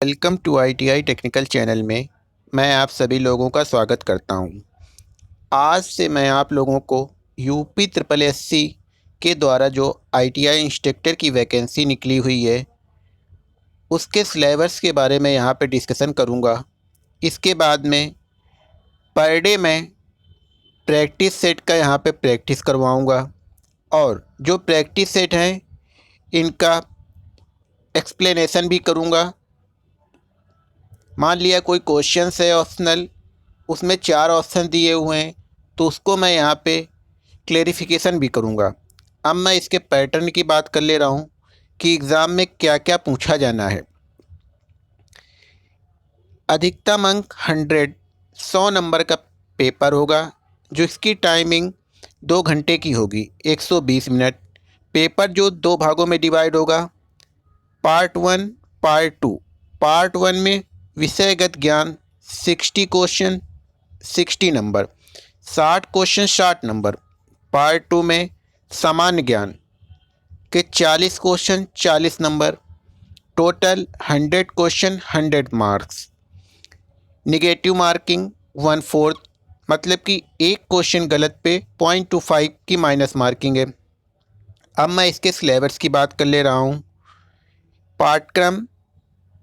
Welcome to ITI technical channel में मैं आप सभी लोगों का स्वागत करता हूं। आज से मैं आप लोगों को यूपी ट्रिपल एससी के द्वारा जो ITI इंस्ट्रक्टर की वैकेंसी निकली हुई है उसके सिलेबस के बारे में यहां पे डिस्कशन करूंगा। इसके बाद में पर डे मैं प्रैक्टिस सेट का यहां पे प्रैक्टिस करवाऊंगा और जो प्रैक्टिस सेट हैं इनका एक्सप्लेनेशन भी करूंगा। मान लिया कोई क्वेश्चंस है ऑप्शनल, उसमें 4 ऑप्शन दिए हुए हैं तो उसको मैं यहाँ पे क्लेरिफिकेशन भी करूँगा। अब मैं इसके पैटर्न की बात कर ले रहा हूँ कि एग्ज़ाम में क्या क्या पूछा जाना है। अधिकतम अंक 100 नंबर का पेपर होगा जो इसकी टाइमिंग 2 घंटे की होगी, 120 मिनट। पेपर जो 2 भागों में डिवाइड होगा, पार्ट 1 पार्ट 2। पार्ट 1 में विषयगत ज्ञान 60 question 60 number, 60 question 60 number. Part 2 में सामान्य ज्ञान के 40 question 40 number, total 100 question 100 marks. Negative marking 1/4, मतलब कि एक क्वेश्चन गलत पे 0.25 की माइनस मार्किंग है। अब मैं इसके सिलेबस की बात कर ले रहा हूँ। पाठ्यक्रम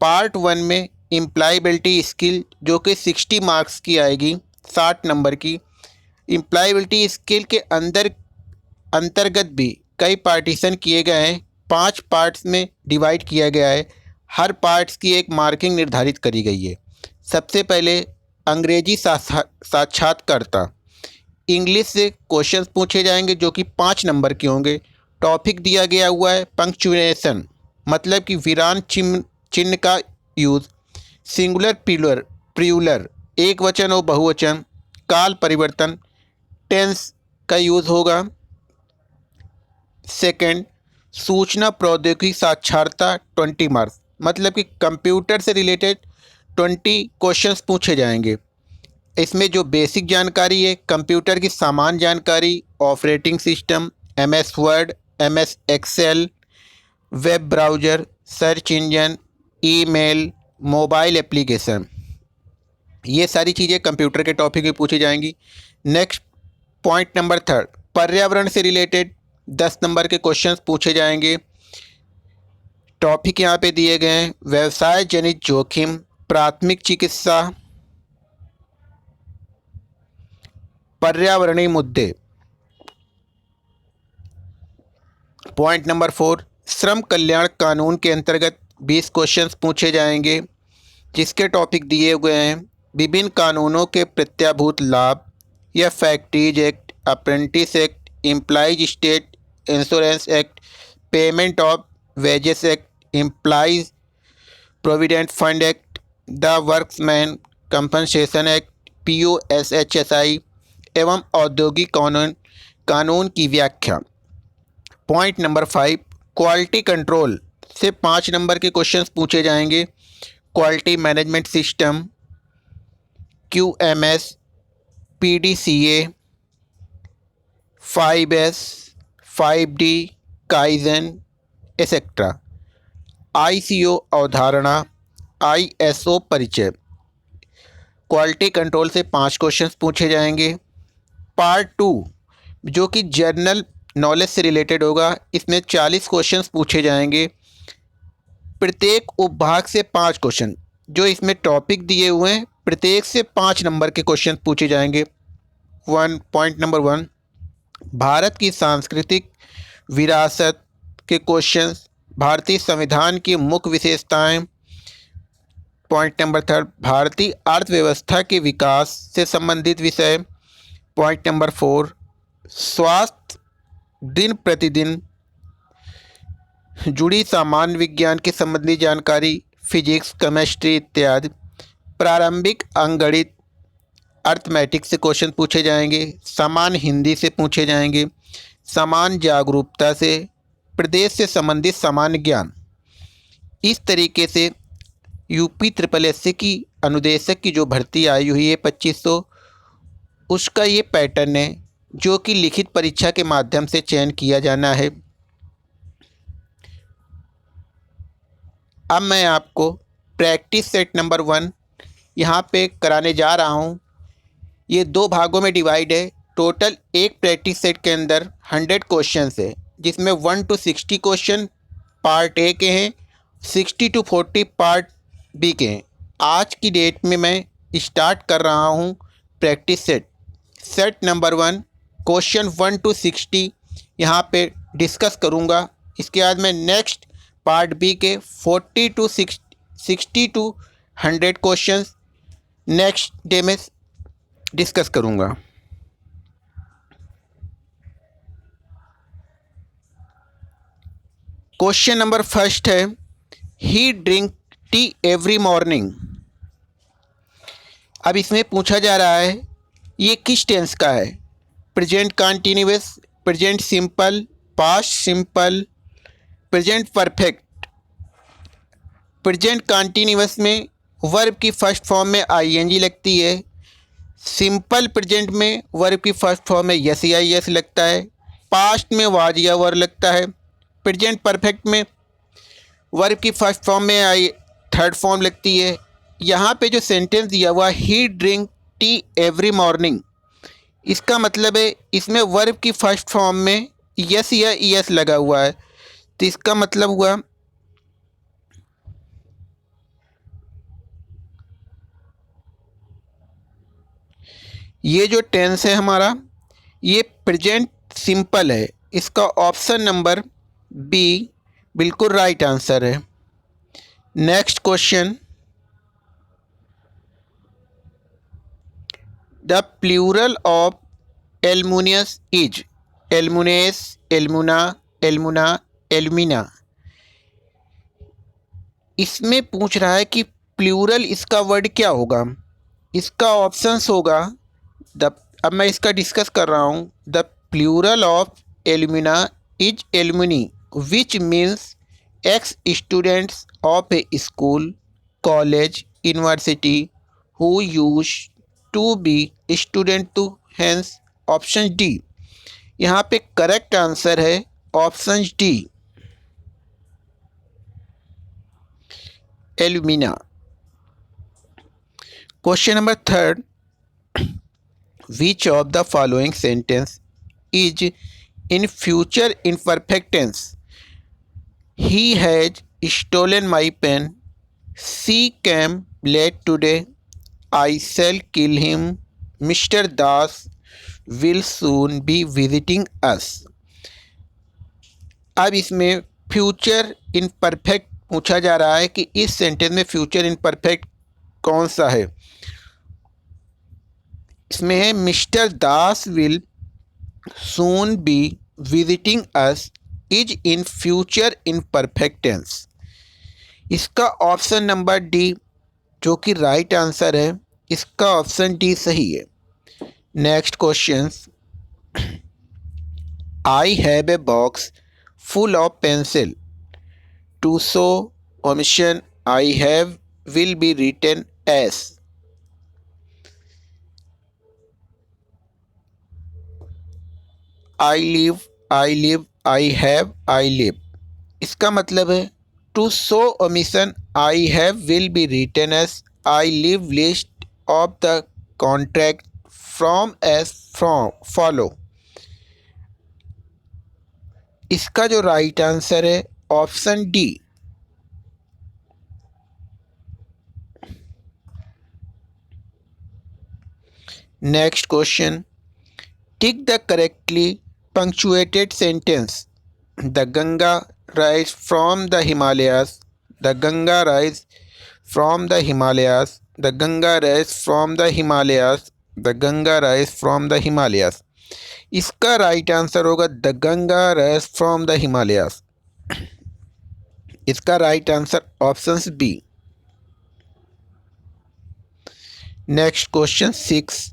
पार्ट 1 में इम्प्लॉयबिलिटी स्किल जो कि 60 मार्क्स की आएगी, 60 नंबर की। इम्प्लॉयबिलिटी स्किल के अंतर्गत भी कई पार्टीशन किए गए हैं, 5 पार्ट्स में डिवाइड किया गया है। हर पार्ट्स की एक मार्किंग निर्धारित करी गई है। सबसे पहले अंग्रेजी साक्षात्कारता, इंग्लिश से क्वेश्चंस पूछे जाएंगे जो कि 5 नंबर के होंगे। टॉपिक दिया गया हुआ है पंक्चुएशन, मतलब कि विराम चिन्ह का यूज़, सिंगुलर प्लूरल एक वचन और बहुवचन, काल परिवर्तन टेंस का यूज़ होगा। सेकंड, सूचना प्रौद्योगिकी साक्षरता 20 मार्क्स, मतलब कि कंप्यूटर से रिलेटेड 20 क्वेश्चंस पूछे जाएंगे। इसमें जो बेसिक जानकारी है, कंप्यूटर की सामान्य जानकारी, operating system, MS Word, MS Excel, web browser, search engine, email, mobile application, ये सारी चीज़ें कंप्यूटर के टॉपिक में पूछी जाएंगी। नेक्स्ट पॉइंट नंबर 3, पर्यावरण से रिलेटेड 10 नंबर के क्वेश्चंस पूछे जाएंगे। टॉपिक यहाँ पे दिए गए हैं, व्यवसाय जनित जोखिम, प्राथमिक चिकित्सा, पर्यावरणीय मुद्दे। पॉइंट नंबर 4, श्रम कल्याण कानून के अंतर्गत 20 क्वेश्चंस पूछे जाएंगे जिसके टॉपिक दिए हुए हैं, विभिन्न कानूनों के प्रत्याभूत लाभ या factories act, apprentice act, employees state insurance act, payment of wages act, employees provident fund act, the workman compensation act, POSHSI एवं औद्योगिक कानून की व्याख्या। पॉइंट नंबर 5, क्वालिटी कंट्रोल से 5 नंबर के क्वेश्चंस पूछे जाएंगे। Quality management system, QMS, PDCA, 5S, 5D, kaizen etcetera. ICO अवधारणा, ISO परिचय। क्वालिटी कंट्रोल से 5 क्वेश्चंस पूछे जाएंगे। पार्ट 2 जो कि जनरल नॉलेज से रिलेटेड होगा, इसमें 40 क्वेश्चंस पूछे जाएंगे। प्रत्येक उपभाग से 5 क्वेश्चन, जो इसमें टॉपिक दिए हुए हैं प्रत्येक से 5 नंबर के क्वेश्चन पूछे जाएंगे। पॉइंट नंबर 1, भारत की सांस्कृतिक विरासत के क्वेश्चंस, भारतीय संविधान की मुख्य विशेषताएं। पॉइंट नंबर 3, भारतीय अर्थव्यवस्था के विकास से संबंधित विषय। पॉइंट नंबर 4, स्वास्थ्य दिन प्रतिदिन जुड़ी सामान्य विज्ञान के संबंधी जानकारी, फिजिक्स, केमिस्ट्री इत्यादि। प्रारंभिक अंकगणित अर्थमेटिक्स से क्वेश्चन पूछे जाएंगे। सामान्य हिंदी से पूछे जाएंगे। समान जागरूकता से, प्रदेश से संबंधित सामान्य ज्ञान। इस तरीके से यूपी ट्रिपल एससी की अनुदेशक की जो भर्ती आई हुई है 2500, उसका ये पैटर्न है जो कि लिखित परीक्षा के माध्यम से चयन किया जाना है। अब मैं आपको प्रैक्टिस सेट नंबर 1 यहाँ पे कराने जा रहा हूँ। ये 2 भागों में डिवाइड है। टोटल एक प्रैक्टिस सेट के अंदर 100 क्वेश्चंस है, जिसमें 1 to 60 क्वेश्चन पार्ट ए के हैं, 60 to 40 पार्ट बी के हैं। आज की डेट में मैं स्टार्ट कर रहा हूँ practice set number 1 question 1 to 60 यहाँ पे डिस्कस करूँगा। इसके बाद मैं नेक्स्ट पार्ट बी के 40 to 60 to 100 questions next day में डिस्कस करूँगा। क्वेश्चन नंबर फर्स्ट है, ही ड्रिंक टी एवरी मॉर्निंग। अब इसमें पूछा जा रहा है ये किस टेंस का है। Present continuous, present simple, past simple, present perfect. Present continuous में वर्ब की फर्स्ट फॉर्म में आईएनजी लगती है। सिंपल प्रेजेंट में वर्ब की फर्स्ट फॉर्म में यस या यस लगता है। पास्ट में वाज या वर लगता है। प्रेजेंट परफेक्ट में वर्ब की फर्स्ट फॉर्म में आई थर्ड फॉर्म लगती है। यहाँ पे जो सेंटेंस दिया हुआ ही ड्रिंक टी एवरी मॉर्निंग, इसका मतलब है इसमें वर्ब की फर्स्ट फॉर्म में यस या यस लगा हुआ है। तो इसका मतलब हुआ ये जो टेंस है हमारा ये प्रेजेंट सिंपल है। इसका ऑप्शन नंबर बी बिल्कुल राइट आंसर है। Next question, the plural of alumnus is. Alumnes, alumna, alumna, alumni. इसमें पूछ रहा है कि प्लूरल इसका वर्ड क्या होगा। इसका ऑप्शंस होगा अब मैं इसका डिस्कस कर रहा हूँ। The plural of alumna is alumni which means ex students of a school, college, university who use to be student to, hence option D. यहाँ पे करेक्ट आंसर है option D, alumna. Question number third, which of the following sentence is in future imperfect tense? He has stolen my pen. She came late today. I shall kill him. Mr. Das will soon be visiting us. अब इसमें future imperfect पूछा जा रहा है कि इस sentence में future imperfect कौन सा है। इसमें है mister Das will soon be visiting us is in future in perfect tense. इसका ऑप्शन नंबर डी जो कि राइट आंसर है, इसका ऑप्शन डी सही है। Next question, I have a box full of pencil to show omission I have will be written as. I live, I live, I have, I live. इसका मतलब है to show omission I have will be written as I live list of the contract from as from follow. इसका जो right answer है option D. Next question, tick the correctly punctuated sentence. The Ganga rise from the Himalayas. The Ganga rise from the Himalayas. The Ganga rise from the Himalayas. The Ganga rise from the Himalayas. इसका right answer होगा the Ganga rise from the Himalayas. इसका right answer option b. Next question 6,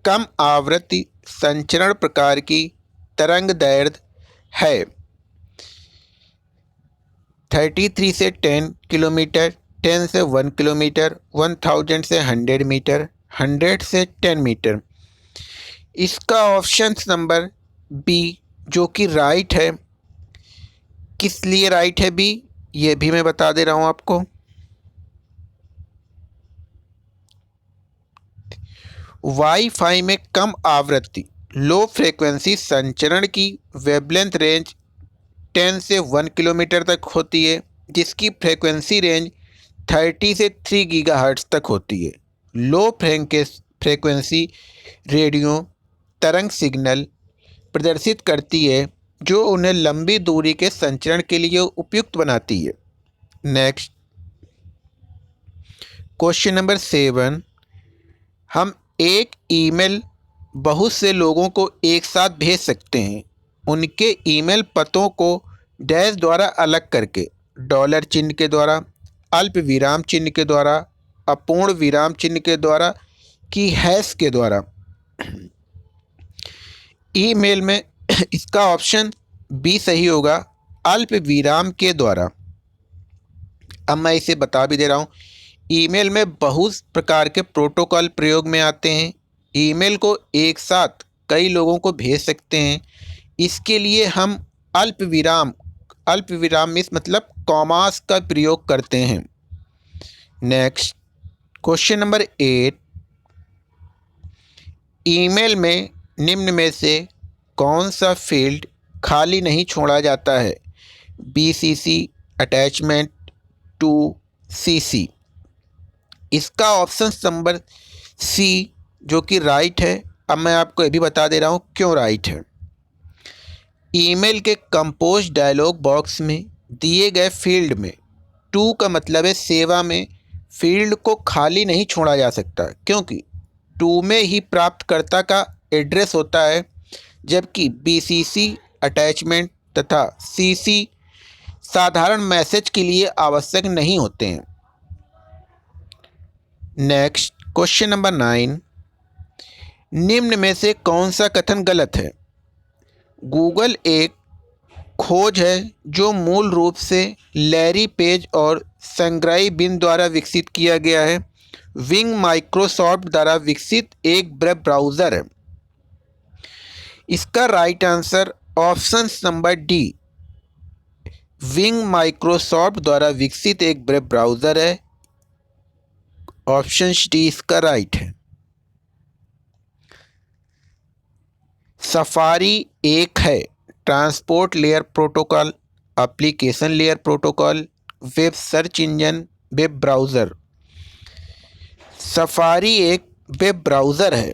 कम आवृत्ति संचरण प्रकार की तरंग दैर्घ्य है 33 से 10 किलोमीटर, 10 से 1 किलोमीटर, 1000 से 100 मीटर, 100 से 10 मीटर। इसका ऑप्शन नंबर बी जो कि राइट है। किस लिए राइट है बी? ये भी मैं बता दे रहा हूँ आपको। वाईफाई में कम आवृत्ति लो फ्रीक्वेंसी संचरण की वेवलेंथ रेंज 10 से 1 किलोमीटर तक होती है, जिसकी फ्रीक्वेंसी रेंज 30 से 3 गीगाहर्ट्ज़ तक होती है। लो फ्रीक्वेंसी रेडियो तरंग सिग्नल प्रदर्शित करती है, जो उन्हें लंबी दूरी के संचरण के लिए उपयुक्त बनाती है। नेक्स्ट क्वेश्चन नंबर 7, हम एक ईमेल बहुत से लोगों को एक साथ भेज सकते हैं। उनके ईमेल पतों को डैश द्वारा अलग करके, डॉलर चिन्ह के द्वारा, अल्प विराम चिन्ह के द्वारा, अपूर्ण विराम चिन्ह के द्वारा कि हैश के द्वारा। ईमेल में इसका ऑप्शन बी सही होगा, अल्प विराम के द्वारा। अब मैं इसे बता भी दे रहा हूँ। ईमेल में बहुत प्रकार के प्रोटोकॉल प्रयोग में आते हैं। ईमेल को एक साथ कई लोगों को भेज सकते हैं। इसके लिए हम अल्प विराम में मतलब कॉमास का प्रयोग करते हैं। नेक्स्ट क्वेश्चन नंबर 8, ईमेल में निम्न में से कौन सा फील्ड खाली नहीं छोड़ा जाता है? BCC attachment to CC। इसका ऑप्शन नंबर सी जो कि राइट है। अब मैं आपको ये भी बता दे रहा हूँ क्यों राइट है। ईमेल के कंपोज डायलॉग बॉक्स में दिए गए फील्ड में टू का मतलब है सेवा में फील्ड को खाली नहीं छोड़ा जा सकता, क्योंकि टू में ही प्राप्तकर्ता का एड्रेस होता है, जबकि BCC अटैचमेंट तथा CC साधारण मैसेज के लिए आवश्यक नहीं होते हैं। नेक्स्ट क्वेश्चन नंबर 9, निम्न में से कौन सा कथन गलत है? गूगल एक खोज है जो मूल रूप से लैरी पेज और संग्राई बिन द्वारा विकसित किया गया है। विंग माइक्रोसॉफ्ट द्वारा विकसित एक वेब ब्राउज़र है। इसका right answer option number D, wing Microsoft द्वारा विकसित एक वेब ब्राउज़र है। ऑप्शन डी इसका राइट है। सफारी एक है transport layer protocol, application layer protocol, web search engine, web browser. Safari एक वेब ब्राउज़र है।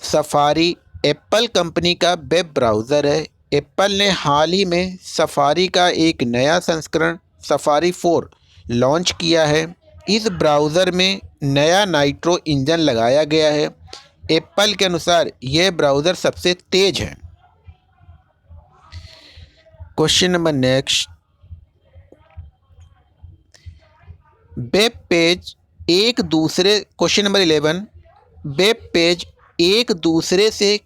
सफारी एप्पल कंपनी का वेब ब्राउज़र है। एप्पल ने हाल ही में सफारी का एक नया संस्करण सफारी 4 लॉन्च किया है। इस ब्राउज़र में नया नाइट्रो इंजन लगाया गया है। एप्पल के अनुसार यह ब्राउज़र सबसे तेज है। Question number next, web page एक दूसरे क्वेश्चन नंबर 11, वेब पेज एक दूसरे से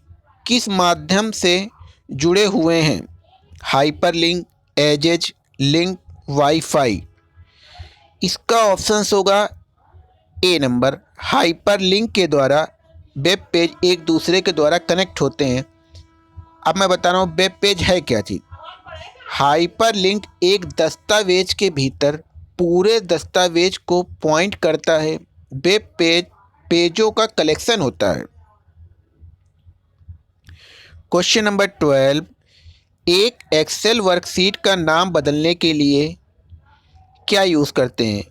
किस माध्यम से जुड़े हुए हैं? Hyperlink, edges, link, wifi. इसका ऑप्शन होगा ए नंबर, हाइपरलिंक के द्वारा वेब पेज एक दूसरे के द्वारा कनेक्ट होते हैं। अब मैं बता रहा हूँ वेब पेज है क्या चीज़। हाइपरलिंक एक दस्तावेज के भीतर पूरे दस्तावेज को पॉइंट करता है। वेब पेज पेजों का कलेक्शन होता है। क्वेश्चन नंबर 12, एक एक्सेल वर्कशीट का नाम बदलने के लिए क्या यूज़ करते हैं?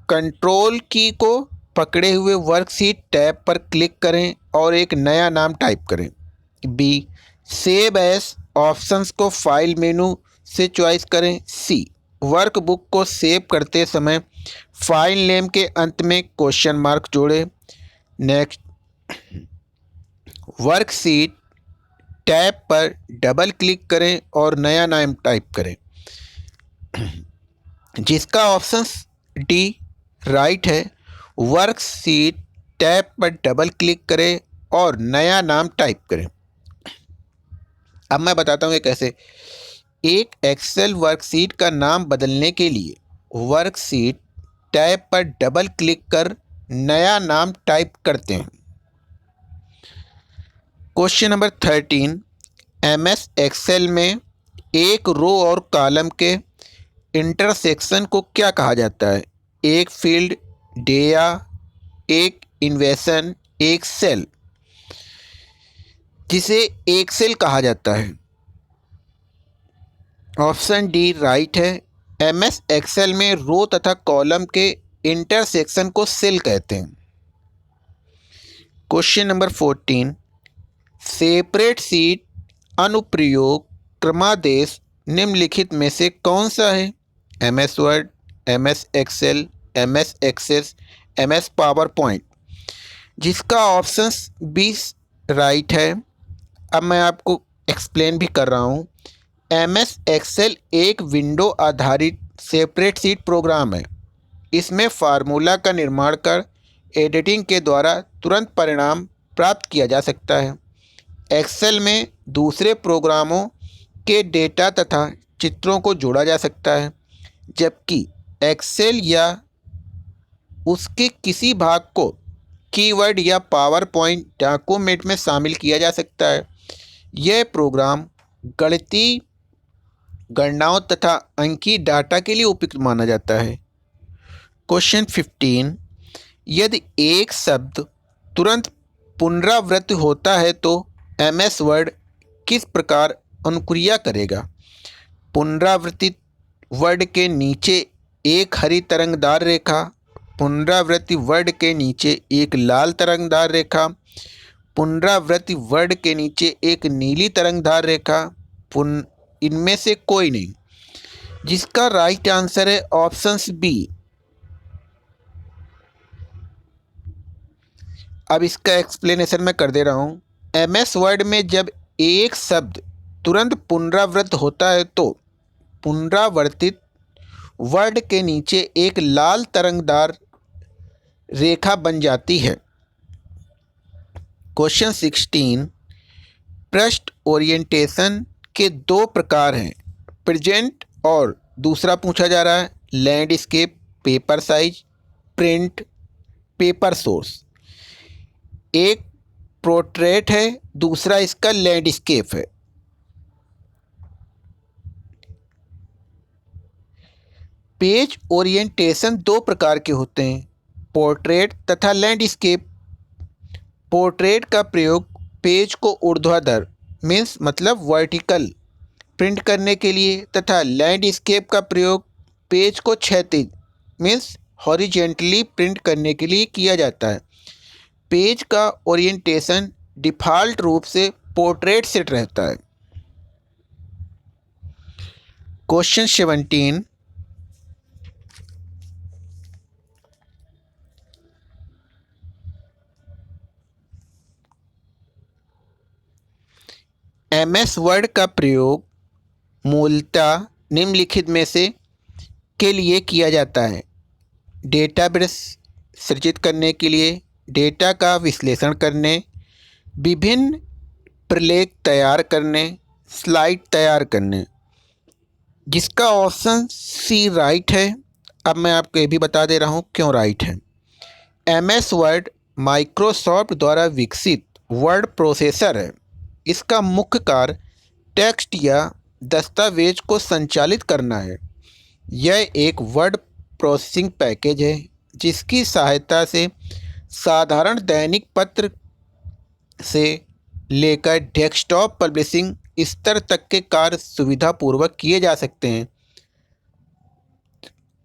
कंट्रोल की को पकड़े हुए वर्कशीट टैब पर क्लिक करें और एक नया नाम टाइप करें। बी, सेव एज ऑप्शंस को फाइल मेनू से चॉइस करें। सी, वर्कबुक को सेव करते समय फाइल नेम के अंत में क्वेश्चन मार्क जोड़ें। नेक्स्ट, वर्कशीट टैब पर डबल क्लिक करें और नया नाम टाइप करें, जिसका ऑप्शन डी राइट है। वर्कशीट टैब पर डबल क्लिक करें और नया नाम टाइप करें। अब मैं बताता हूँ ये कैसे। एक एक्सेल वर्कशीट का नाम बदलने के लिए वर्कशीट टैब पर डबल क्लिक कर नया नाम टाइप करते हैं। क्वेश्चन नंबर 13, MS एक्सेल में एक रो और कॉलम के इंटरसेक्शन को क्या कहा जाता है? एक फील्ड, डेया, एक इन्वेशन, एक सेल, जिसे एक सेल कहा जाता है। ऑप्शन डी राइट है। एमएस एक्सेल में रो तथा कॉलम के इंटरसेक्शन को सेल कहते हैं। क्वेश्चन नंबर 14, सेपरेट सीट अनुप्रयोग क्रमादेश निम्नलिखित में से कौन सा है? MS Word, MS Excel, MS Access, MS PowerPoint, जिसका ऑप्शन 20 राइट है। अब मैं आपको एक्सप्लेन भी कर रहा हूँ। एमएस एक्सेल एक विंडो आधारित सेपरेट सीट प्रोग्राम है। इसमें फार्मूला का निर्माण कर एडिटिंग के द्वारा तुरंत परिणाम प्राप्त किया जा सकता है। एक्सेल में दूसरे प्रोग्रामों के डेटा तथा चित्रों को जोड़ा जा सकता है, जबकि एक्सेल या उसके किसी भाग को कीवर्ड या पावर पॉइंट डॉक्यूमेंट में शामिल किया जा सकता है। यह प्रोग्राम गणितीय गणनाओं तथा अंकीय डाटा के लिए उपयुक्त माना जाता है। क्वेश्चन 15, यदि एक शब्द तुरंत पुनरावृत्ति होता है तो एमएस वर्ड किस प्रकार अनुक्रिया करेगा? पुनरावृत्तित वर्ड के नीचे एक हरी तरंगदार रेखा, पुनरावृत्ति वर्ड के नीचे एक लाल तरंगदार रेखा, पुनरावृत्ति वर्ड के नीचे एक नीली तरंगदार रेखा, इनमें से कोई नहीं, जिसका राइट आंसर है ऑप्शन बी। अब इसका एक्सप्लेनेशन मैं कर दे रहा हूँ। एमएस वर्ड में जब एक शब्द तुरंत पुनरावृत्त होता है तो पुनरावर्तित वर्ड के नीचे एक लाल तरंगदार रेखा बन जाती है। क्वेश्चन 16, पृष्ठ ओरिएंटेशन के दो प्रकार हैं, प्रेजेंट और दूसरा पूछा जा रहा है landscape, paper size, print, paper source. एक पोर्ट्रेट है, दूसरा इसका लैंडस्केप है। पेज ओरिएंटेशन दो प्रकार के होते हैं, पोर्ट्रेट तथा लैंडस्केप। पोर्ट्रेट का प्रयोग पेज को ऊर्ध्वाधर मीन्स मतलब वर्टिकल प्रिंट करने के लिए तथा लैंडस्केप का प्रयोग पेज को क्षैतिज मीन्स हॉरिजेंटली प्रिंट करने के लिए किया जाता है। पेज का ओरिएंटेशन डिफ़ॉल्ट रूप से पोर्ट्रेट सेट रहता है। क्वेश्चन 17, एमएस वर्ड का प्रयोग मूलतः निम्नलिखित में से के लिए किया जाता है, डेटाबेस सृजित करने के लिए, डेटा का विश्लेषण करने, विभिन्न प्रलेख तैयार करने, स्लाइड तैयार करने, जिसका ऑप्शन सी राइट है। अब मैं आपको ये भी बता दे रहा हूँ क्यों राइट है। एमएस वर्ड माइक्रोसॉफ्ट द्वारा विकसित वर्ड प्रोसेसर है। इसका मुख्य कार्य टेक्स्ट या दस्तावेज को संचालित करना है। यह एक वर्ड प्रोसेसिंग पैकेज है जिसकी सहायता से साधारण दैनिक पत्र से लेकर डेस्कटॉप पब्लिशिंग स्तर तक के कार्य सुविधापूर्वक किए जा सकते हैं।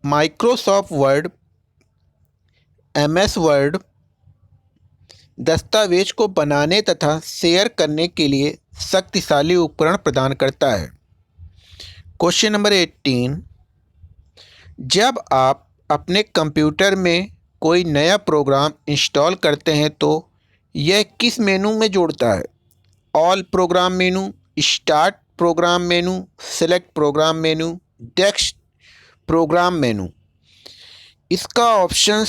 माइक्रोसॉफ्ट वर्ड एमएस वर्ड दस्तावेज को बनाने तथा शेयर करने के लिए शक्तिशाली उपकरण प्रदान करता है। क्वेश्चन नंबर 18, जब आप अपने कंप्यूटर में कोई नया प्रोग्राम इंस्टॉल करते हैं तो यह किस मेनू में जुड़ता है? All program menu, start program menu, select program menu, desk program menu. इसका ऑप्शन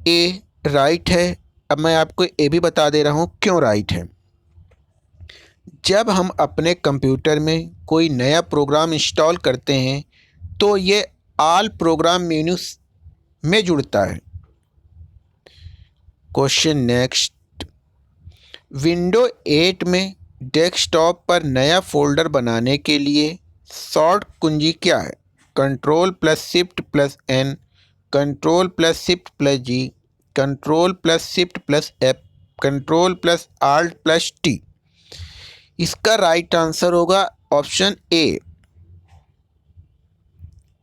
ए राइट है। अब मैं आपको ये भी बता दे रहा हूँ क्यों राइट है। जब हम अपने कंप्यूटर में कोई नया प्रोग्राम इंस्टॉल करते हैं तो ये ऑल प्रोग्राम मेनू में जुड़ता है। क्वेश्चन नेक्स्ट, विंडो 8 में डेस्कटॉप पर नया फोल्डर बनाने के लिए शॉर्ट कुंजी क्या है? Control plus shift plus n, control plus shift plus g, control plus shift plus f, control plus alt plus t. इसका राइट आंसर होगा option a,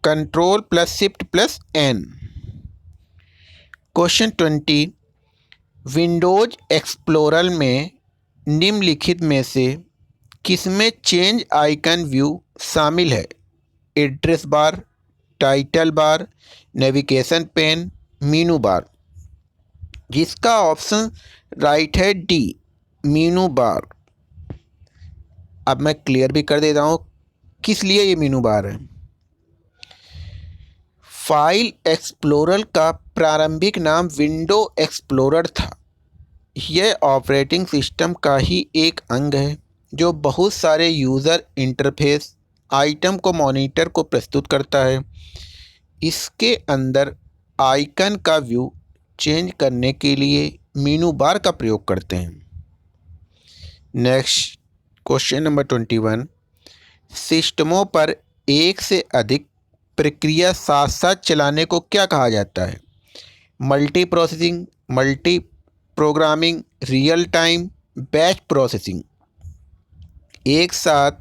control plus shift plus n. Question 20, Windows Explorer में निम्नलिखित में से किसमें change icon view शामिल है? Address bar, title bar, navigation pane, menu bar. जिसका ऑप्शन राइट है डी, मीनू बार। अब मैं क्लियर भी कर देता हूँ किस लिए ये मीनू बार है। फाइल एक्सप्लोरर का प्रारंभिक नाम विंडो एक्सप्लोरर था। यह ऑपरेटिंग सिस्टम का ही एक अंग है जो बहुत सारे यूज़र इंटरफेस आइटम को मॉनिटर को प्रस्तुत करता है। इसके अंदर आइकन का व्यू चेंज करने के लिए मीनू बार का प्रयोग करते हैं। नेक्स्ट क्वेश्चन नंबर 21, सिस्टमों पर एक से अधिक प्रक्रिया साथ साथ चलाने को क्या कहा जाता है? Multi processing, multi programming, real time, batch processing. एक साथ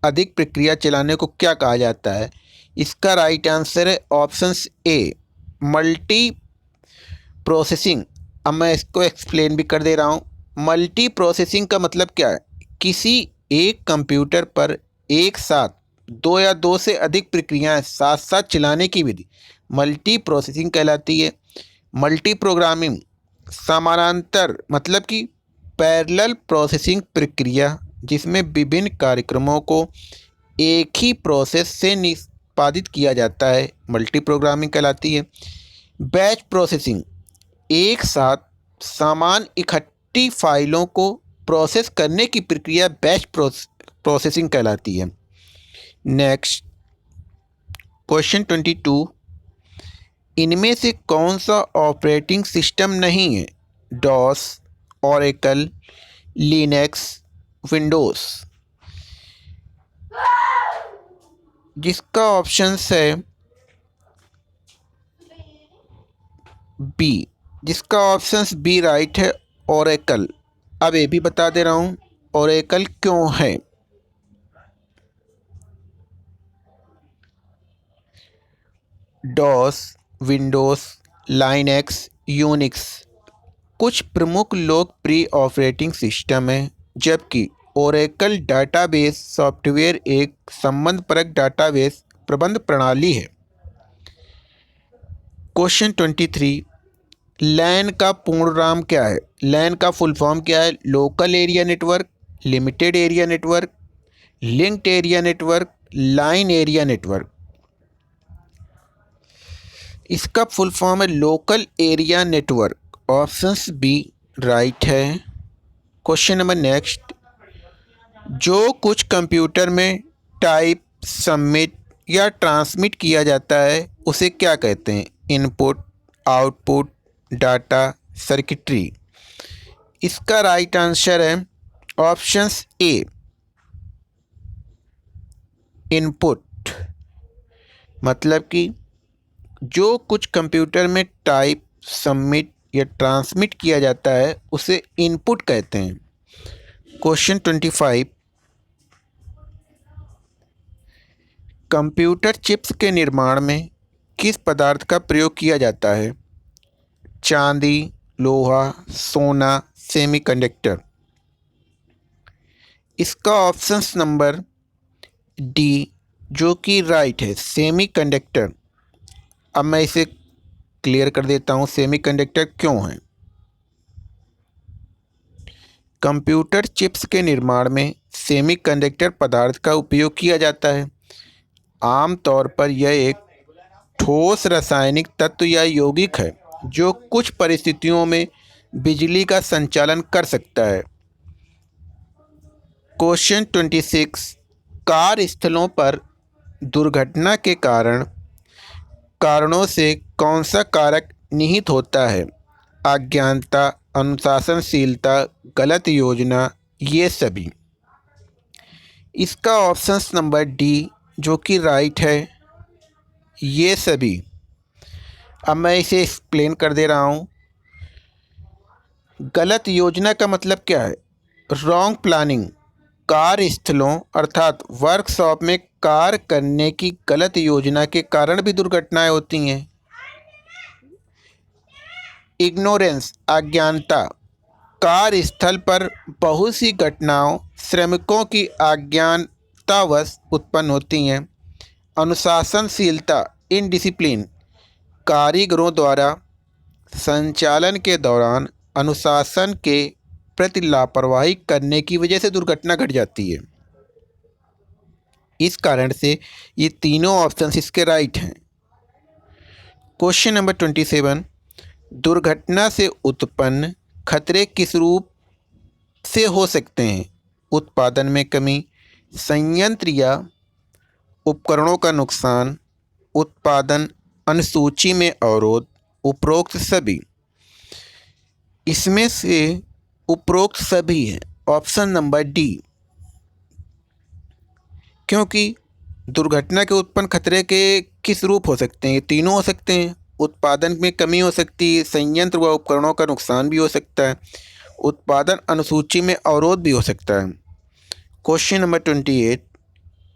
अधिक प्रक्रिया चलाने को क्या कहा जाता है? इसका राइट आंसर है ऑप्शन ए, मल्टी प्रोसेसिंग। अब मैं इसको एक्सप्लेन भी कर दे रहा हूँ। मल्टी प्रोसेसिंग का मतलब क्या है? किसी एक कंप्यूटर पर एक साथ दो या दो से अधिक प्रक्रियाएं साथ साथ चलाने की विधि मल्टी प्रोसेसिंग कहलाती है। मल्टी प्रोग्रामिंग समानांतर मतलब कि पैरेलल प्रोसेसिंग प्रक्रिया जिसमें विभिन्न कार्यक्रमों को एक ही प्रोसेस से निष्पादित किया जाता है, मल्टी प्रोग्रामिंग कहलाती है। बैच प्रोसेसिंग एक साथ समान इकट्ठी फाइलों को प्रोसेस करने की प्रक्रिया बैच प्रोसेसिंग कहलाती है। नेक्स्ट क्वेश्चन 22, इनमें से कौन सा ऑपरेटिंग सिस्टम नहीं है? DOS, Oracle, Linux, Windows. जिसका ऑप्शन है बी, जिसका ऑप्शन बी राइट है, ओरेकल। अब ये भी बता दे रहा हूँ ओरेकल क्यों है। डॉस, विंडोज़, लाइनक्स, यूनिक्स कुछ प्रमुख लोकप्रिय ऑपरेटिंग सिस्टम हैं, जबकि ओरेकल डाटाबेस सॉफ्टवेयर एक संबंधपरक डाटाबेस प्रबंध प्रणाली है। क्वेश्चन 23, लैन का पूर्ण नाम क्या है? लैन का फुल फॉर्म क्या है? Local area network, limited area network, linked area network, line area network. इसका फुल फॉर्म है local area network. Options B right है। क्वेश्चन नंबर नेक्स्ट, जो कुछ कंप्यूटर में टाइप, सबमिट या ट्रांसमिट किया जाता है उसे क्या कहते हैं? Input, output, data, circuitry. इसका राइट आंसर है ऑप्शंस ए, इनपुट। मतलब कि जो कुछ कंप्यूटर में टाइप, सबमिट या ट्रांसमिट किया जाता है उसे इनपुट कहते हैं। क्वेश्चन 25, कंप्यूटर चिप्स के निर्माण में किस पदार्थ का प्रयोग किया जाता है? चांदी, लोहा, सोना, सेमीकंडक्टर। इसका ऑप्शन नंबर डी जो कि राइट है, सेमीकंडक्टर। अब मैं इसे क्लियर कर देता हूँ सेमीकंडक्टर क्यों है। कंप्यूटर चिप्स के निर्माण में सेमीकंडक्टर पदार्थ का उपयोग किया जाता है। आमतौर पर यह एक ठोस रासायनिक तत्व या यौगिक है जो कुछ परिस्थितियों में बिजली का संचालन कर सकता है। क्वेश्चन 26, कार्यस्थलों पर दुर्घटना के कारणों से कौन सा कारक निहित होता है? अज्ञानता, अनुशासनशीलता, गलत योजना, ये सभी। इसका ऑप्शन नंबर डी जो कि राइट है, ये सभी। अब मैं इसे एक्सप्लेन कर दे रहा हूँ। गलत योजना का मतलब क्या है? रॉन्ग प्लानिंग, कार्यस्थलों अर्थात वर्कशॉप में कार्य करने की गलत योजना के कारण भी दुर्घटनाएं होती हैं। इग्नोरेंस, अज्ञानता, कार्यस्थल पर बहुत सी घटनाओं श्रमिकों की अज्ञानतावश उत्पन्न होती हैं। अनुशासनशीलता, इनडिसिप्लिन, कारीगरों द्वारा संचालन के दौरान अनुशासन के प्रति लापरवाही करने की वजह से दुर्घटना घट जाती है। इस कारण से ये तीनों ऑप्शंस इसके राइट हैं। क्वेश्चन नंबर 27, दुर्घटना से उत्पन्न खतरे किस रूप से हो सकते हैं? उत्पादन में कमी, संयंत्र या उपकरणों का नुकसान, उत्पादन अनुसूची में अवरोध, उपरोक्त सभी। इसमें से उपरोक्त सभी है, ऑप्शन नंबर डी। क्योंकि दुर्घटना के उत्पन्न खतरे के किस रूप हो सकते हैं? ये तीनों हो सकते हैं। उत्पादन में कमी हो सकती है, संयंत्र व उपकरणों का नुकसान भी हो सकता है, उत्पादन अनुसूची में अवरोध भी हो सकता है। क्वेश्चन नंबर 28,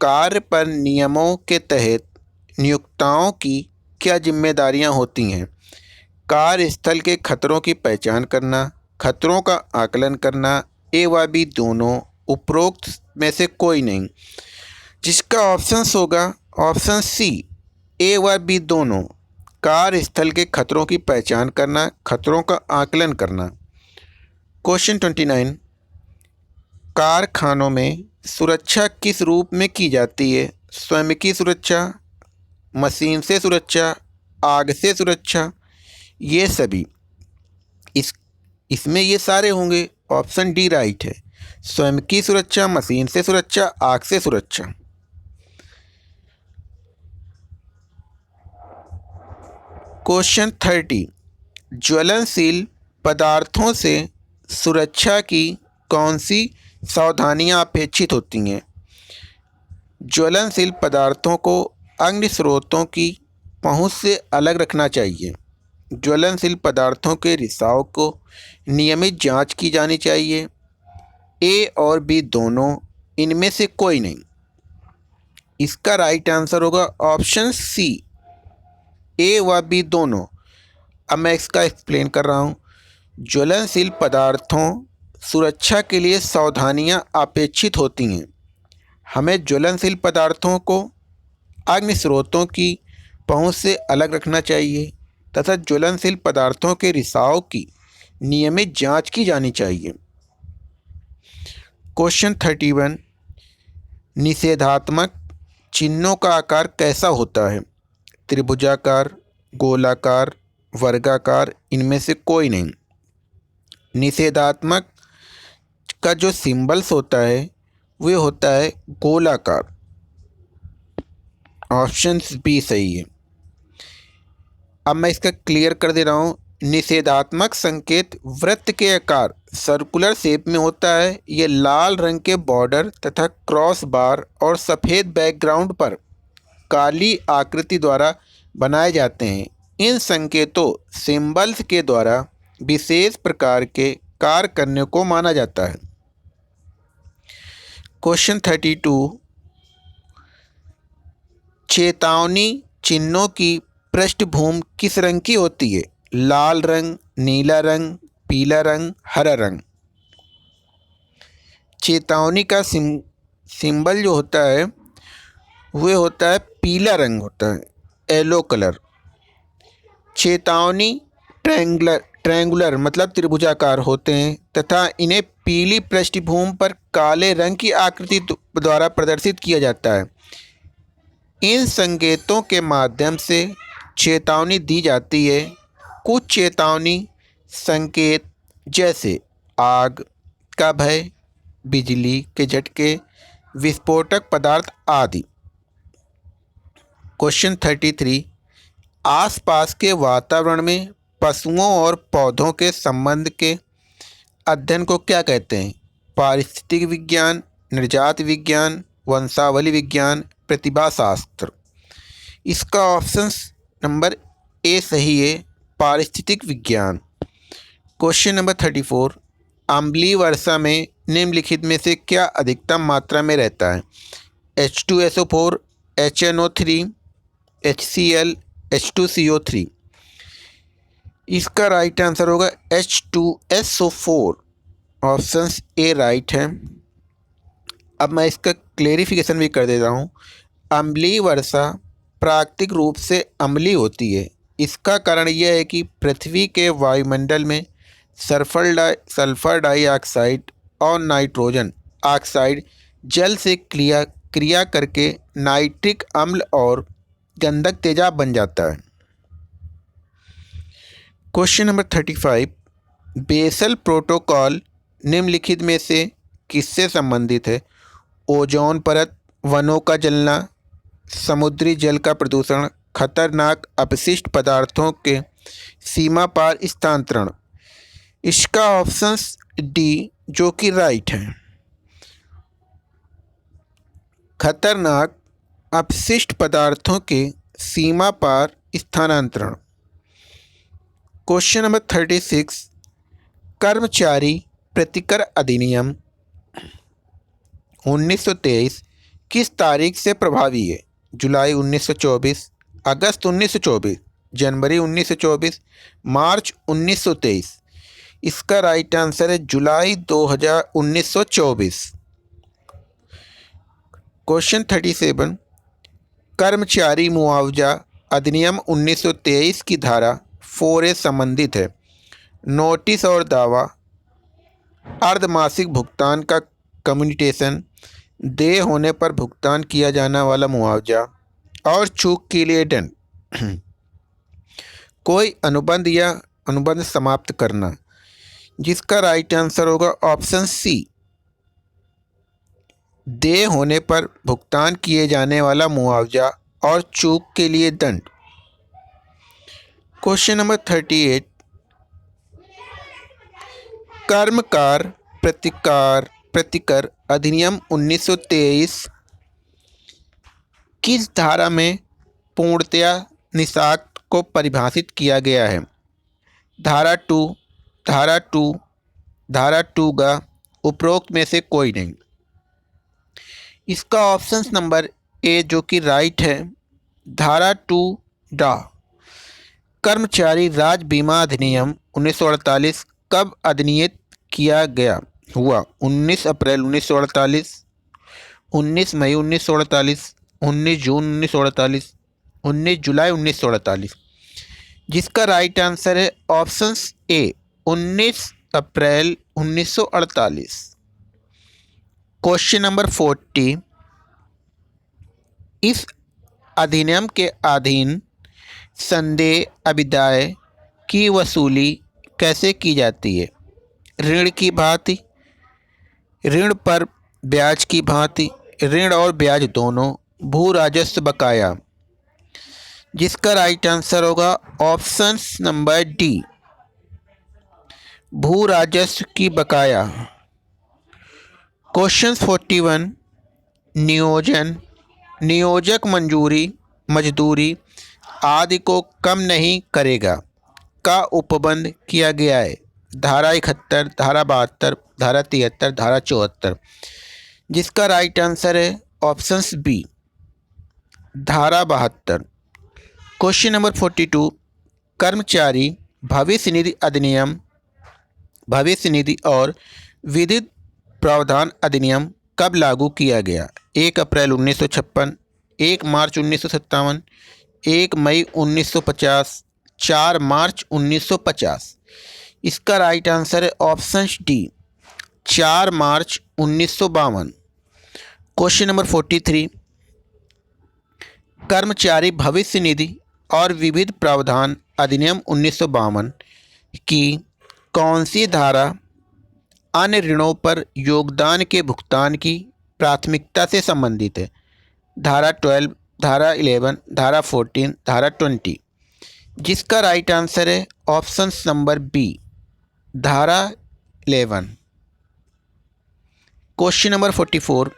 कार्य पर नियमों के तहत नियोक्ताओं की क्या जिम्मेदारियां होती हैं? कार्यस्थल के खतरों की पहचान करना, खतरों का आकलन करना, ए व बी दोनों, उपरोक्त में से कोई नहीं। जिसका ऑप्शन होगा ऑप्शन सी, ए व बी दोनों। कार्यस्थल के खतरों की पहचान करना, खतरों का आकलन करना। क्वेश्चन 29, कारखानों में सुरक्षा किस रूप में की जाती है? स्वयं की सुरक्षा, मशीन से सुरक्षा, आग से सुरक्षा, ये सभी। इसमें ये सारे होंगे, ऑप्शन डी राइट है। स्वयं की सुरक्षा, मशीन से सुरक्षा, आग से सुरक्षा। क्वेश्चन 30, ज्वलनशील पदार्थों से सुरक्षा की कौन सी सावधानियां अपेक्षित होती हैं? ज्वलनशील पदार्थों को अग्नि स्रोतों की पहुंच से अलग रखना चाहिए। ज्वलनशील पदार्थों के रिसाव को नियमित जांच की जानी चाहिए। ए और बी दोनों, इनमें से कोई नहीं। इसका राइट आंसर होगा ऑप्शन सी, ए व बी दोनों। अब मैं इसका एक्सप्लेन कर रहा हूँ। ज्वलनशील पदार्थों सुरक्षा के लिए सावधानियां अपेक्षित होती हैं। हमें ज्वलनशील पदार्थों को अग्नि स्रोतों की पहुंच से अलग रखना चाहिए तथा ज्वलनशील पदार्थों के रिसाव की नियमित जांच की जानी चाहिए। क्वेश्चन 31, निषेधात्मक चिन्हों का आकार कैसा होता है? त्रिभुजाकार, गोलाकार, वर्गाकार, इनमें से कोई नहीं। निषेधात्मक का जो सिंबल्स होता है वह होता है गोलाकार। ऑप्शन बी सही है। अब मैं इसका क्लियर कर दे रहा हूँ। निषेधात्मक संकेत वृत्त के आकार सर्कुलर शेप में होता है। ये लाल रंग के बॉर्डर तथा क्रॉस बार और सफ़ेद बैकग्राउंड पर काली आकृति द्वारा बनाए जाते हैं। इन संकेतों सिंबल्स के द्वारा विशेष प्रकार के कार्य करने को माना जाता है। क्वेश्चन 32, चेतावनी चिन्हों की पृष्ठभूमि किस रंग की होती है? लाल रंग, नीला रंग, पीला रंग, हरा रंग। चेतावनी का सिंबल जो होता है वह होता है पीला रंग होता है, येलो कलर। चेतावनी ट्रायंगुलर मतलब त्रिभुजाकार होते हैं तथा इन्हें पीली पृष्ठभूमि पर काले रंग की आकृति द्वारा प्रदर्शित किया जाता है। इन संकेतों के माध्यम से चेतावनी दी जाती है। कुछ चेतावनी संकेत जैसे आग का भय, बिजली के झटके, विस्फोटक पदार्थ आदि। क्वेश्चन 33, आसपास के वातावरण में पशुओं और पौधों के संबंध के अध्ययन को क्या कहते हैं? पारिस्थितिक विज्ञान, निर्जात विज्ञान, वंशावली विज्ञान, प्रतिभा शास्त्र। इसका ऑप्शन नंबर ए सही है, पारिस्थितिक विज्ञान। क्वेश्चन नंबर 34, अम्लीय वर्षा में निम्नलिखित में से क्या अधिकतम मात्रा में रहता है? H2SO4, HNO3, HCl, H2CO3। इसका राइट आंसर होगा H2SO4, ऑप्शन ए राइट है। अब मैं इसका क्लेरिफिकेशन भी कर देता हूँ। अम्लीय वर्षा प्राकृतिक रूप से अम्लीय होती है। इसका कारण यह है कि पृथ्वी के वायुमंडल में सल्फर डाइऑक्साइड और नाइट्रोजन ऑक्साइड जल से क्रिया करके नाइट्रिक अम्ल और गंधक तेजाब बन जाता है। क्वेश्चन नंबर 35, बेसल प्रोटोकॉल निम्नलिखित में से किससे संबंधित है? ओजोन परत, वनों का जलना, समुद्री जल का प्रदूषण, खतरनाक अपशिष्ट पदार्थों के सीमा पार स्थानांतरण। इसका ऑप्शन डी जो कि राइट है, खतरनाक अपशिष्ट पदार्थों के सीमा पार स्थानांतरण। क्वेश्चन नंबर 36, कर्मचारी प्रतिकर अधिनियम 1923 किस तारीख से प्रभावी है? जुलाई 1924, अगस्त 1924, जनवरी 1924, मार्च 1923। इसका राइट आंसर है जुलाई 1924। क्वेश्चन 37, कर्मचारी मुआवजा अधिनियम 1923 की धारा 4A संबंधित है? नोटिस और दावा, अर्धमासिक भुगतान का कम्युटेशन, देय होने पर भुगतान किया जाने वाला मुआवजा और चूक के लिए दंड। कोई अनुबंध या अनुबंध समाप्त करना। जिसका राइट आंसर होगा ऑप्शन सी, देय होने पर भुगतान किए जाने वाला मुआवजा और चूक के लिए दंड। क्वेश्चन नंबर 38, कर्मकार प्रतिकर अधिनियम 1923 किस धारा में पूर्णतया निषाक्त को परिभाषित किया गया है? धारा 2, धारा 2 का उपरोक्त में से कोई नहीं। इसका ऑप्शन नंबर ए जो कि राइट है, धारा 2 डा। कर्मचारी राज्य बीमा अधिनियम 1948 कब अधिनियत किया गया हुआ? 19 अप्रैल 1948, 19 मई 1948, 19 जून 1948, 19 जुलाई 1948। जिसका राइट आंसर है option A, 19 April 1948। Question number 40, इस अधिनियम के अधीन संदेय अभिदाय की वसूली कैसे की जाती है? ऋण की भांति, ऋण पर ब्याज की भांति, ऋण और ब्याज दोनों, भू राजस्व बकाया। जिसका राइट आंसर होगा ऑप्शन नंबर डी, भू राजस्व की बकाया। क्वेश्चन 41, नियोजक मजदूरी आदि को कम नहीं करेगा का उपबंध किया गया है? धारा 71, धारा 72, धारा 73, धारा 74। जिसका राइट आंसर है ऑप्शन बी, धारा 72। क्वेश्चन नंबर 42, कर्मचारी भविष्य निधि अधिनियम, भविष्य निधि और विधिक प्रावधान अधिनियम कब लागू किया गया? 1 अप्रैल 1956, 1 मार्च 1957, 1 मई 1950, 4 मार्च 1950। इसका राइट आंसर है ऑप्शन डी, 4 मार्च 1952। क्वेश्चन नंबर 43, कर्मचारी भविष्य निधि और विविध प्रावधान अधिनियम 1952 की कौन सी धारा अन्य ऋणों पर योगदान के भुगतान की प्राथमिकता से संबंधित है? धारा 12, धारा 11, धारा 14, धारा 20। जिसका राइट आंसर है ऑप्शन नंबर बी, धारा 11। क्वेश्चन नंबर 44,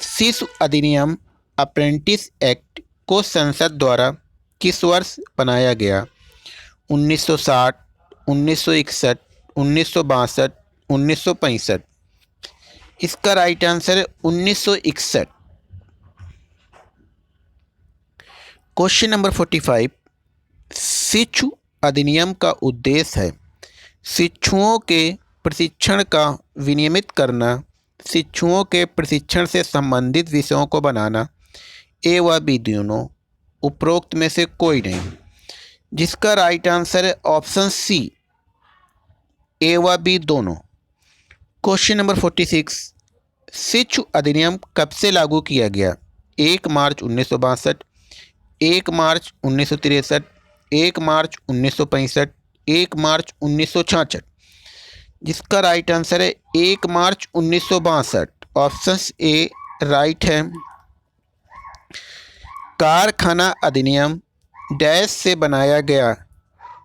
शिशु अधिनियम अप्रेंटिस एक्ट को संसद द्वारा किस वर्ष बनाया गया? 1960, 1961, 1962, 1965। इसका राइट आंसर है 1961। Question number 45। शिशु अधिनियम का उद्देश्य है शिशुओं के प्रशिक्षण का विनियमित करना, शिशुओं के प्रशिक्षण से संबंधित विषयों को बनाना, ए व बी दोनों, उपरोक्त में से कोई नहीं। जिसका राइट आंसर है ऑप्शन सी, ए व बी दोनों। Question number 46। शिशु अधिनियम कब से लागू किया गया? 1 मार्च 1962, 1 मार्च 1963, 1 मार्च 1965, 1 मार्च 1966। जिसका राइट आंसर है 1 मार्च 1962। ऑप्शन ए राइट है। कारखाना अधिनियम डैश से बनाया गया?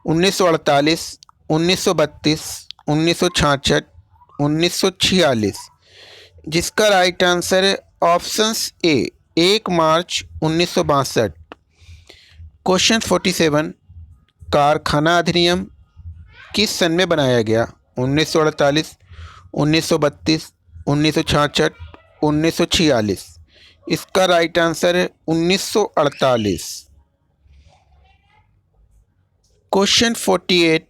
1948, 1932, 1966, 1946। जिसका राइट आंसर है ऑप्शन ए 1 मार्च 1962। क्वेश्चन 47। कारखाना अधिनियम किस सन में बनाया गया? 1948, 1932, 1966, 1946। इसका राइट आंसर है 1948। क्वेश्चन 48।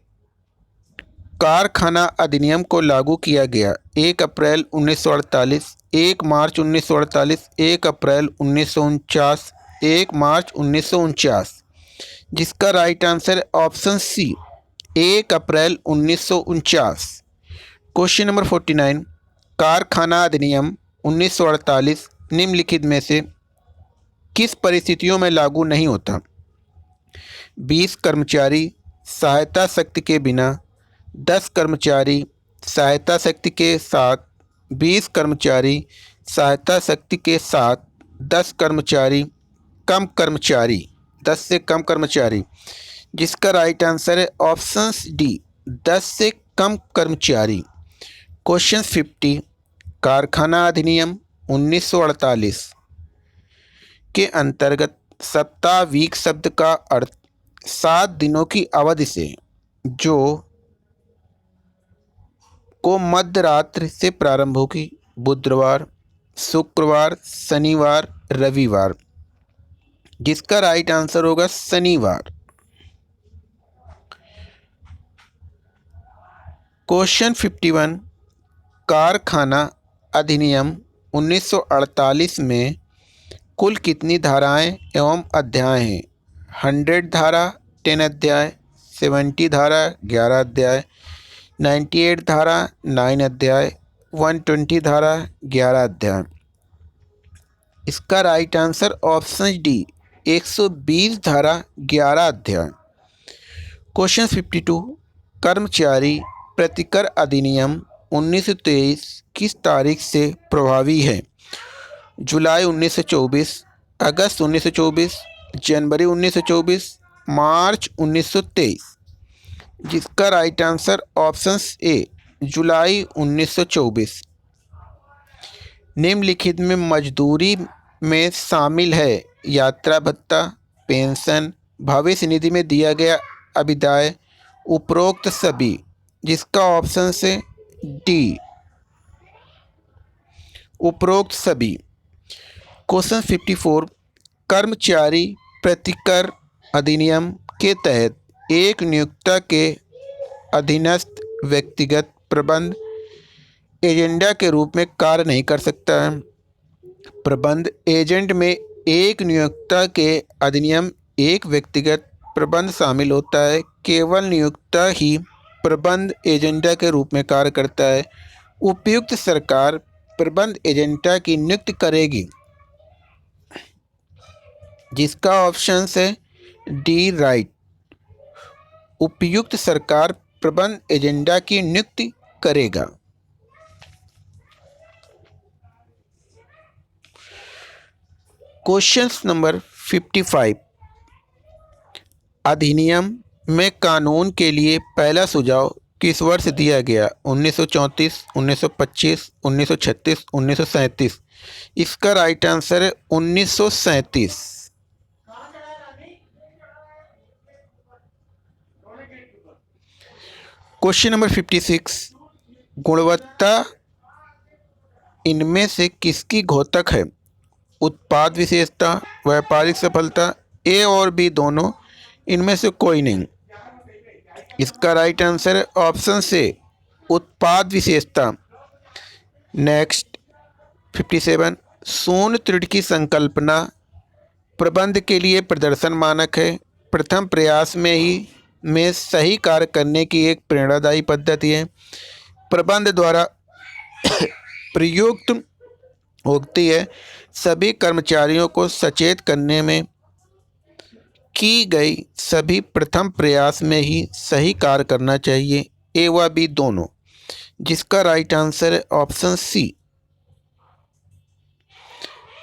कारखाना अधिनियम को लागू किया गया 1 अप्रैल 1948, 1 मार्च 1948, 1 अप्रैल 1949, 1 मार्च 1949। जिसका राइट आंसर है ऑप्शन सी 1 अप्रैल 1949। Question number 49। कारखाना अधिनियम 1948 निम्नलिखित में से किस परिस्थितियों में लागू नहीं होता? 20 कर्मचारी सहायता शक्ति के बिना, 10 कर्मचारी सहायता शक्ति के साथ, 20 कर्मचारी सहायता शक्ति के साथ, 10 कर्मचारी कम कर्मचारी, 10 से कम कर्मचारी। जिसका राइट आंसर है ऑप्शन डी 10 से कम कर्मचारी। क्वेश्चन 50। कारखाना अधिनियम 1948 के अंतर्गत सप्ताह वीक शब्द का अर्थ 7 दिनों की अवधि से जो को मध्य रात्रि से प्रारंभ होगी, बुधवार, शुक्रवार, शनिवार, रविवार। जिसका राइट आंसर होगा शनिवार। क्वेश्चन 51। कारखाना अधिनियम 1948 में कुल कितनी धाराएं एवं अध्याय हैं? 100 धारा 10 अध्याय, 70 धारा 11 अध्याय, 98 धारा 9 अध्याय, 120 धारा 11 अध्याय। इसका राइट आंसर ऑप्शन डी 120 धारा 11 अध्याय। क्वेश्चन 52। कर्मचारी प्रतिकर अधिनियम 1923 किस तारीख से प्रभावी है? जुलाई 1924, अगस्त 1924, जनवरी 1924, मार्च 1923। जिसका राइट आंसर ऑप्शन ए जुलाई 1924। निम्नलिखित में मजदूरी में शामिल है यात्रा भत्ता, पेंशन, भविष्य निधि में दिया गया अभिदाय, उपरोक्त सभी। जिसका ऑप्शन से डी उपरोक्त सभी। क्वेश्चन 54। कर्मचारी प्रतिकर अधिनियम के तहत एक नियोक्ता के अधीनस्थ व्यक्तिगत प्रबंध एजेंडा के रूप में कार्य नहीं कर सकता है। प्रबंध एजेंट में एक नियोक्ता के अधिनियम एक व्यक्तिगत प्रबंध शामिल होता है। केवल नियोक्ता ही प्रबंध एजेंडा के रूप में कार्य करता है। उपयुक्त सरकार प्रबंध एजेंटा की नियुक्ति करेगी। जिसका ऑप्शन है डी राइट। उपयुक्त सरकार प्रबंध एजेंडा की नियुक्ति करेगा। Question number 55। अधिनियम में कानून के लिए पहला सुझाव किस वर्ष दिया गया? 1934, 1925, 1936, 1937। इसका राइट आंसर है 1937। क्वेश्चन नंबर 56, गुणवत्ता इनमें से किसकी घोतक है? उत्पाद विशेषता, व्यापारिक सफलता, ए और बी दोनों, इनमें से कोई नहीं। इसका राइट आंसर है ऑप्शन से उत्पाद विशेषता। नेक्स्ट 57, शून्य त्रुटि की संकल्पना प्रबंध के लिए प्रदर्शन मानक है। प्रथम प्रयास में सही कार्य करने की एक प्रेरणादायी पद्धति है। प्रबंध द्वारा प्रयुक्त होती है। सभी कर्मचारियों को सचेत करने में की गई सभी प्रथम प्रयास में ही सही कार्य करना चाहिए, ए व बी दोनों। जिसका राइट आंसर है ऑप्शन सी।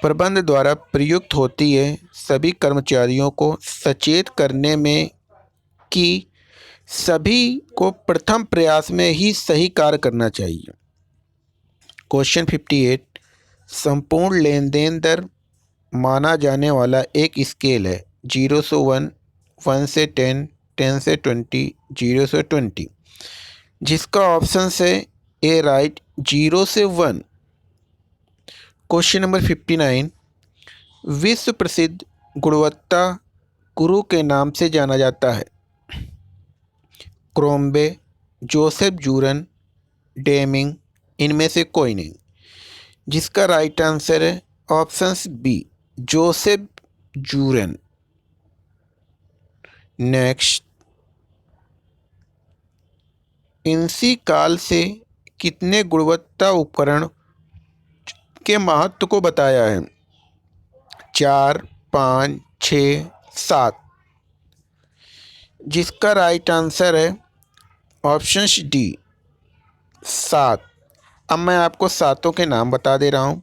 प्रबंध द्वारा प्रयुक्त होती है। सभी कर्मचारियों को सचेत करने में कि सभी को प्रथम प्रयास में ही सही कार्य करना चाहिए। क्वेश्चन 58, संपूर्ण लेन देन दर माना जाने वाला एक स्केल है। 0 से 1, 1 से 10, 10 से 20, 0 से 20। जिसका ऑप्शन है ए राइट 0 से 1। क्वेश्चन नंबर 59, विश्व प्रसिद्ध गुणवत्ता गुरु के नाम से जाना जाता है। क्रोम्बे, जोसेफ जूरन, डेमिंग, इनमें से कोई नहीं। जिसका राइट आंसर है option b, Joseph Juran. Next, इनसी काल से कितने गुणवत्ता उपकरण के महत्व को बताया है? 4, 5, 6, 7। जिसका राइट आंसर है ऑप्शन डी, 7। अब मैं आपको सातों के नाम बता दे रहा हूँ।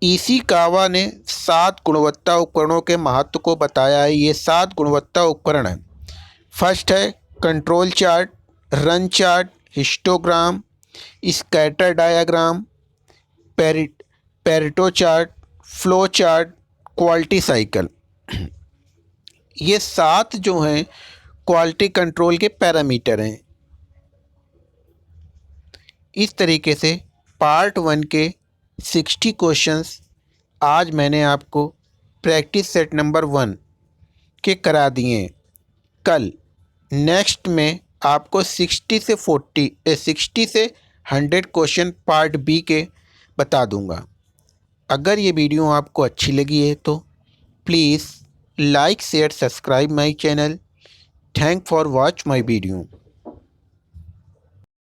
इशिकावा ने 7 गुणवत्ता उपकरणों के महत्व को बताया है। ये 7 गुणवत्ता उपकरण हैं। फर्स्ट है control chart, run chart, histogram, scatter diagram, Pareto chart, flow chart, quality cycle. ये 7 जो हैं क्वालिटी कंट्रोल के पैरामीटर हैं। इस तरीके से पार्ट 1 के 60 क्वेश्चंस आज मैंने आपको प्रैक्टिस सेट नंबर 1 के करा दिए। कल नेक्स्ट में आपको 60 से 100 क्वेश्चन पार्ट बी के बता दूंगा। अगर ये वीडियो आपको अच्छी लगी है तो please like share subscribe my channel. Thank for watch my video.